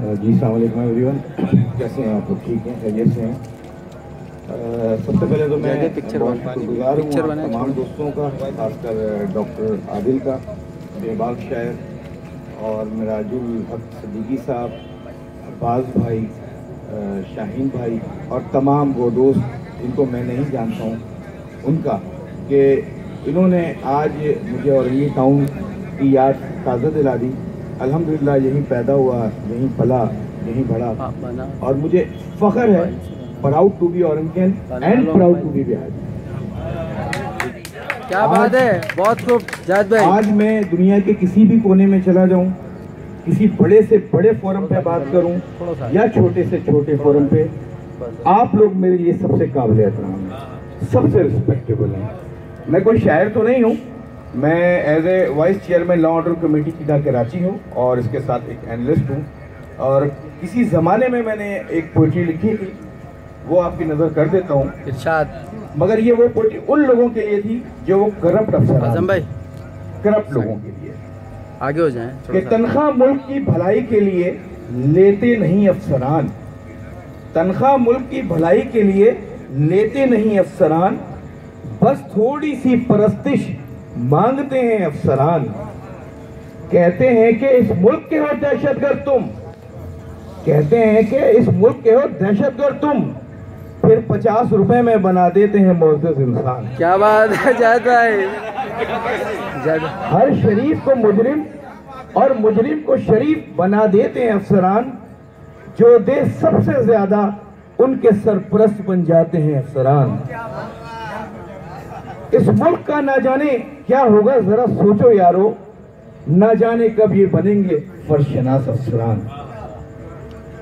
जी अस्सलाम वालेकुम एवरीवन, कैसे हैं आप लोग? ठीक हैं, खैरियत से हैं? सबसे पहले तो मैं शुक्रगुजार हूँ तमाम दोस्तों का, खासकर डॉक्टर आदिल का, बेबाक शायर, और मिराजुल हक सदीकी साहब, अब्बास भाई, शाहीन भाई और तमाम वो दोस्त जिनको मैं नहीं जानता हूँ उनका, कि इन्होंने आज मुझे औरंगी टाउन की याद ताज़ा दिला दी। अल्हम्दुलिल्लाह यहीं पैदा हुआ, यहीं पला, यहीं बढ़ा, और मुझे फ़ख्र है, proud to be Aurangian and proud to be Bihari. क्या बात है, बहुत खूब जाहिद भाई। आज मैं दुनिया के किसी भी कोने में चला जाऊं, किसी बड़े से बड़े फोरम पे बात करूं या छोटे से छोटे फोरम पे, आप लोग मेरे लिए सबसे काबिल एहतराम हैं, सबसे रिस्पेक्टेबल हैं। मैं कोई शायर तो नहीं हूँ, मैं as a vice chairman law order committee की कराची हूँ और इसके साथ एक एनालिस्ट हूँ। और किसी ज़माने में मैंने एक पोइट्री लिखी थी, वो आपकी नज़र कर देता हूँ, इरशाद। मगर ये वो पोइट्री उन लोगों के लिए थी जो वो करप्ट अफसर, आजम भाई, करप्ट लोगों के लिए। आगे हो जाएं कि तनख्वाह मुल्क की भलाई के लिए लेते नहीं अफसरान, तनख्वाह मुल्क की भलाई के लिए लेते नहीं अफसरान, बस थोड़ी सी परस्तिश मांगते हैं अफसरान। कहते हैं कि इस मुल्क के हो दहशतगर्द तुम, कहते हैं कि इस मुल्क के हो दहशतगर्द तुम, फिर 50 रुपए में बना देते हैं मोअज़्ज़ज़ इंसान। क्या बात है जाहिद भाई। हर शरीफ को मुजरिम और मुजरिम को शरीफ बना देते हैं अफसरान, जो दे सबसे ज्यादा उनके सरपरस्त बन जाते हैं अफसरान। इस मुल्क का ना जाने क्या होगा, जरा सोचो यारो, ना जाने कब ये बनेंगे फर्शनास अफसरान।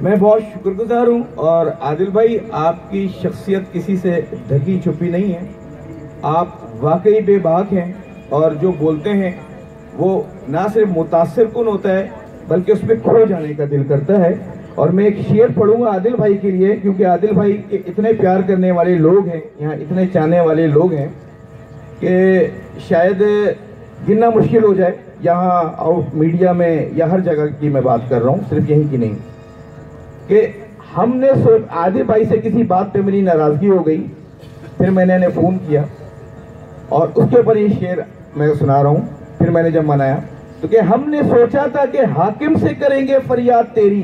मैं बहुत शुक्रगुजार हूँ, और आदिल भाई आपकी शख्सियत किसी से ढकी छुपी नहीं है, आप वाकई बेबाक हैं, और जो बोलते हैं वो ना सिर्फ मुतासिर कुन होता है बल्कि उसमें खो जाने का दिल करता है। और मैं एक शेर पढ़ूंगा आदिल भाई के लिए, क्योंकि आदिल भाई के इतने प्यार करने वाले लोग हैं यहाँ, इतने चाहने वाले लोग हैं कि शायद गिनना मुश्किल हो जाए। यहाँ आउट मीडिया में या हर जगह की मैं बात कर रहा हूँ, सिर्फ यहीं की नहीं, कि हमने आदिल भाई से किसी बात पे मेरी नाराज़गी हो गई, फिर मैंने इन्हें फ़ोन किया और उसके ऊपर ये शेर मैं सुना रहा हूँ। फिर मैंने जब मनाया तो कि हमने सोचा था कि हाकिम से करेंगे फरियाद तेरी,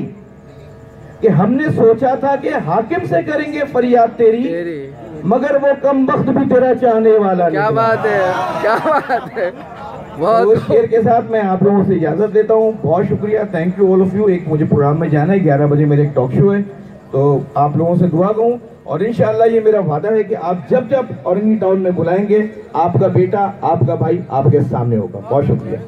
कि हमने सोचा था कि हाकिम से करेंगे फरियाद तेरी, मगर वो कम वक्त भी तेरा चाहने वाला नहीं। क्या बात है, क्या बात है। बहुत शेर के साथ मैं आप लोगों से इजाजत देता हूँ। बहुत शुक्रिया, thank you all of you. एक मुझे प्रोग्राम में जाना है, 11 बजे मेरे एक टॉक शो है, तो आप लोगों से दुआ कहूँ, और इंशाअल्लाह ये मेरा वादा है कि आप जब जब औरंगी टाउन में बुलाएंगे, आपका बेटा, आपका भाई आपके सामने होगा। बहुत शुक्रिया।